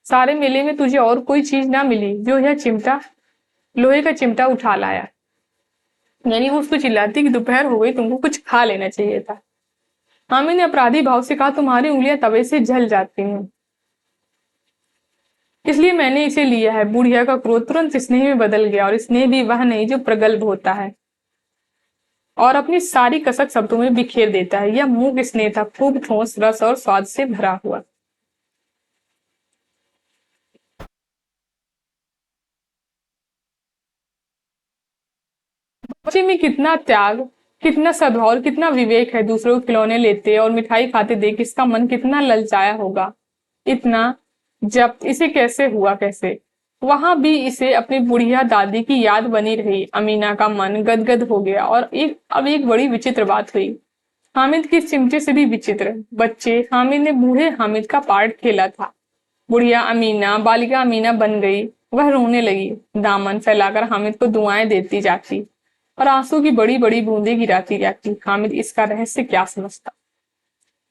सारे मेले में तुझे और कोई चीज ना मिली जो यह चिमटा, लोहे का चिमटा उठा लाया। यानी वो उसको चिल्लाती कि दोपहर हो गई, तुमको कुछ खा लेना चाहिए था। हामिद ने अपराधी भाव से कहा, तुम्हारी उंगलियां तवे से जल जाती हैं, इसलिए मैंने इसे लिया है। बुढ़िया का क्रोध तुरंत स्नेह में बदल गया और स्नेह भी वह नहीं जो प्रगल्भ होता है और अपनी सारी कसक शब्दों में बिखेर देता है। यह मूक स्नेह था, खूब ठोस रस और स्वाद से भरा हुआ। बच्चे में कितना त्याग, कितना सद्भाव और कितना विवेक है। दूसरों को खिलौने लेते और मिठाई खाते देख इसका मन कितना ललचाया होगा। इतना जब्त इसे कैसे हुआ? कैसे? वहां भी इसे अपनी बुढ़िया दादी की याद बनी रही। अमीना का मन गदगद हो गया और अब एक बड़ी विचित्र बात हुई। हामिद की चिमटे से भी विचित्र। बच्चे हामिद ने बूढ़े हामिद का पार्ट खेला था। बुढ़िया अमीना बालिका अमीना बन गई। वह रोने लगी, दामन फैलाकर हामिद को दुआएं देती जाती और आंसू की बड़ी बड़ी बूंदें गिराती जाती। हामिद इसका रहस्य क्या समझता?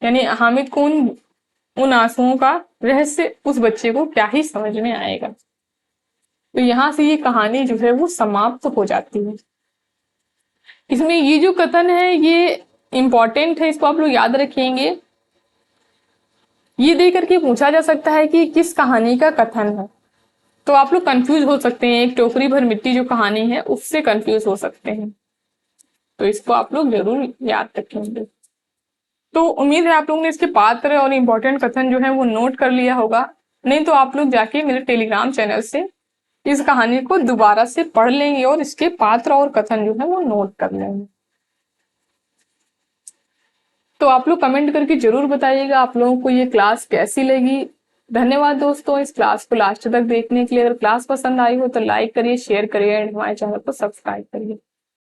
यानी हामिद को उन आंसुओं का रहस्य उस बच्चे को क्या ही समझ में आएगा। तो यहाँ से ये कहानी जो है वो समाप्त हो जाती है। इसमें ये जो कथन है ये इम्पोर्टेंट है, इसको आप लोग याद रखेंगे। ये देख करके पूछा जा सकता है कि किस कहानी का कथन है, तो आप लोग कंफ्यूज हो सकते हैं। एक टोकरी भर मिट्टी जो कहानी है उससे कंफ्यूज हो सकते हैं, तो इसको आप लोग जरूर याद रखेंगे। तो उम्मीद है आप लोगों ने इसके पात्र और इम्पोर्टेंट कथन जो है वो नोट कर लिया होगा। नहीं तो आप लोग जाके मेरे टेलीग्राम चैनल से इस कहानी को दोबारा से पढ़ लेंगे और इसके पात्र और कथन जो है वो नोट कर लेंगे। तो आप लोग कमेंट करके जरूर बताइएगा आप लोगों को ये क्लास कैसी लगी। धन्यवाद दोस्तों इस क्लास को लास्ट तक देखने के लिए। अगर क्लास पसंद आई हो तो लाइक करिए, शेयर करिए एंड हमारे चैनल को सब्सक्राइब करिए।